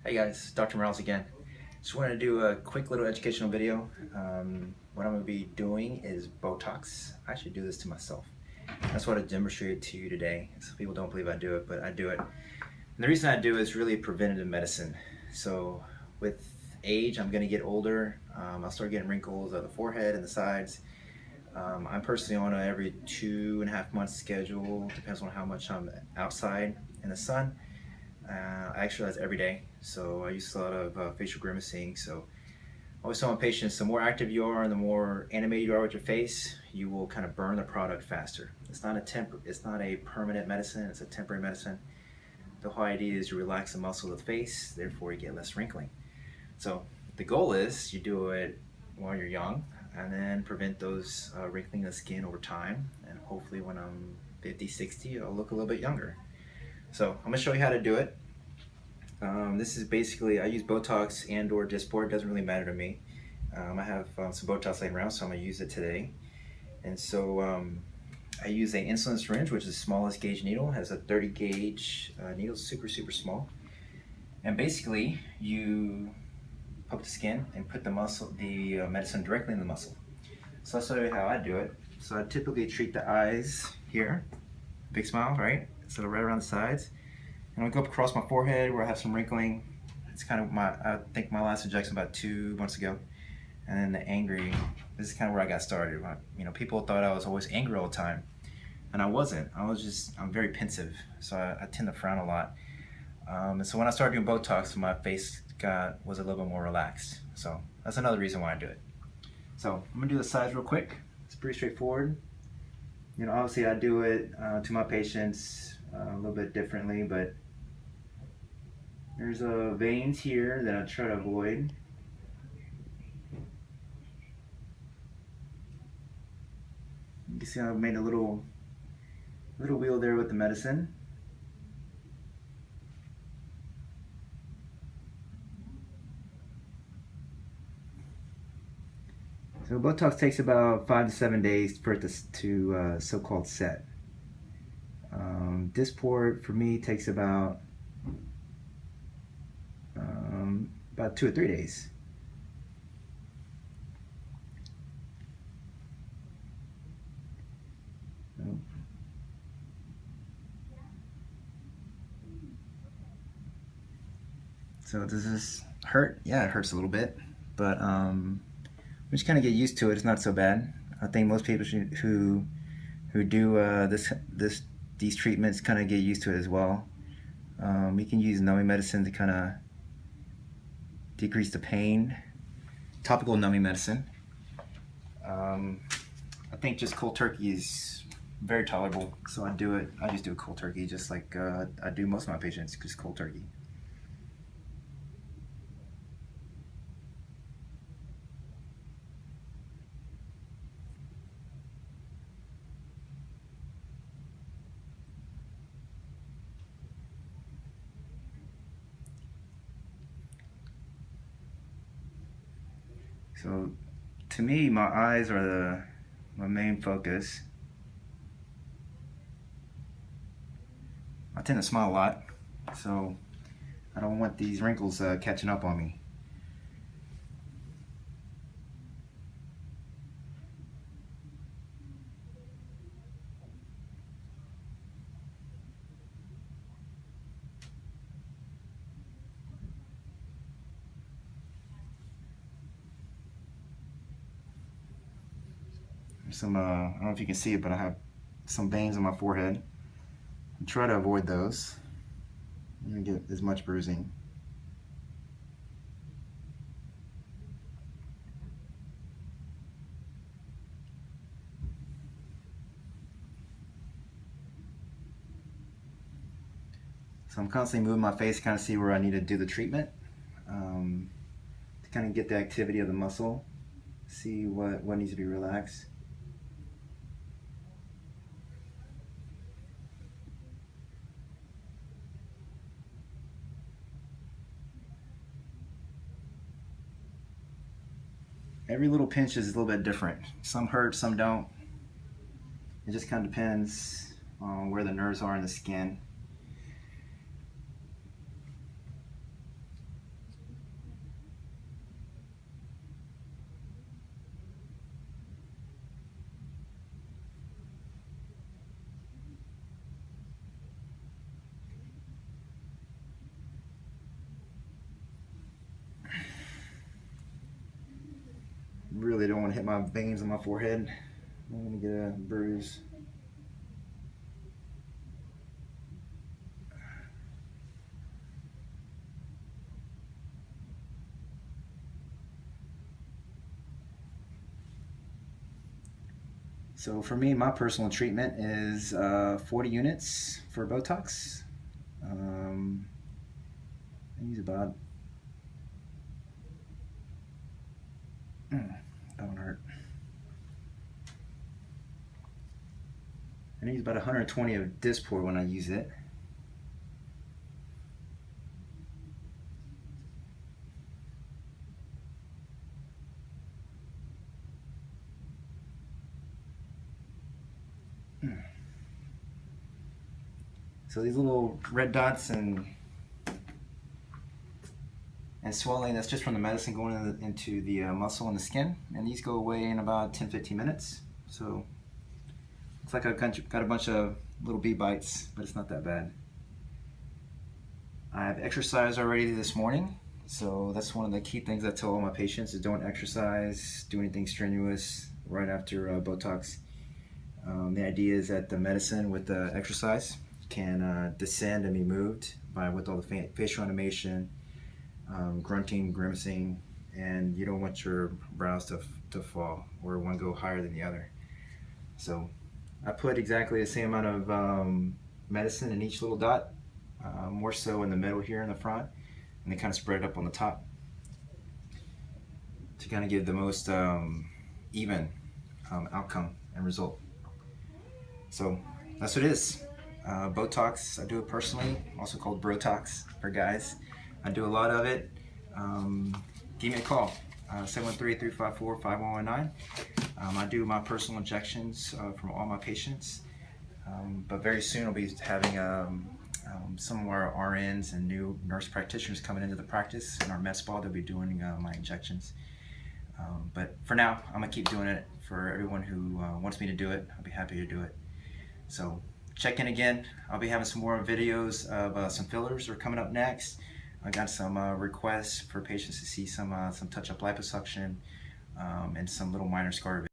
Hey guys, Dr. Morales again. Just wanted to do a quick little educational video. What I'm going to be doing is Botox. I actually do this to myself. That's what I demonstrated to you today. Some people don't believe I do it, but I do it. And the reason I do it is really preventative medicine. So with age, I'm going to get older. I'll start getting wrinkles on the forehead and the sides. I'm personally on a every 2.5 month schedule. Depends on how much I'm outside in the sun. I exercise every day, so I use a lot of facial grimacing. So I always tell my patients, the more active you are and the more animated you are with your face, you will kind of burn the product faster. It's not a permanent medicine. It's a temporary medicine. The whole idea is you relax the muscle of the face, therefore you get less wrinkling. So the goal is you do it while you're young, and then prevent those wrinkling of the skin over time. And hopefully, when I'm 50, 60, I'll look a little bit younger. So I'm gonna show you how to do it. This is basically, I use Botox and or Dysport, doesn't really matter to me. I have some Botox laying around, so I'm gonna use it today. And so I use an insulin syringe, which is the smallest gauge needle, has a 30 gauge needle, super, super small. And basically, you poke the skin and put the medicine directly in the muscle. So I'll show you how I do it. So I typically treat the eyes here, big smile, right? So right around the sides. And I'll go up across my forehead where I have some wrinkling. It's kind of I think my last injection about 2 months ago. And then the angry, this is kind of where I got started. People thought I was always angry all the time. And I wasn't. I'm very pensive. So I tend to frown a lot. And so when I started doing Botox, my face was a little bit more relaxed. So that's another reason why I do it. So I'm gonna do the sides real quick. It's pretty straightforward. Obviously I do it to my patients a little bit differently, but there's veins here that I try to avoid. You can see I've made a little wheel there with the medicine. So Botox takes about 5 to 7 days for it to so-called set. Dysport for me takes about 2 or 3 days. So does this hurt? Yeah, it hurts a little bit, but we just kind of get used to it. It's not so bad. I think most people who do these treatments kind of get used to it as well. We can use numbing medicine to kind of decrease the pain. Topical numbing medicine. I think just cold turkey is very tolerable, so I do it. I just do a cold turkey, just like I do most of my patients, just cold turkey. So, to me, my eyes are my main focus. I tend to smile a lot, so I don't want these wrinkles catching up on me. There's some, I don't know if you can see it, but I have some veins on my forehead. I try to avoid those. You don't get as much bruising. So I'm constantly moving my face to kind of see where I need to do the treatment, to kind of get the activity of the muscle, see what needs to be relaxed. Every little pinch is a little bit different. Some hurt, some don't. It just kind of depends on where the nerves are in the skin. really don't want to hit my veins on my forehead. I'm gonna get a bruise. So for me, my personal treatment is 40 units for Botox. I use about, don't hurt. I use about 120 of Dysport when I use it. So these little red dots and swelling, that's just from the medicine going into the muscle and the skin, and these go away in about 10-15 minutes. So it's like I've got a bunch of little bee bites, but it's not that bad. I've exercised already this morning, so that's one of the key things I tell all my patients is don't exercise, do anything strenuous right after Botox. The idea is that the medicine with the exercise can descend and be moved with all the facial animation, grunting, grimacing, and you don't want your brows to fall or one go higher than the other. So I put exactly the same amount of medicine in each little dot, more so in the middle here in the front, and then kind of spread it up on the top to kind of give the most even outcome and result. So that's what it is. Botox, I do it personally, also called Brotox for guys. I do a lot of it. Give me a call, 713-354-5119. I do my personal injections from all my patients, but very soon I'll be having some of our RNs and new nurse practitioners coming into the practice in our med spa. They'll be doing my injections. But for now, I'm gonna keep doing it for everyone who wants me to do it. I'll be happy to do it. So check in again. I'll be having some more videos of some fillers that are coming up next. I got some requests for patients to see some touch-up liposuction and some little minor scar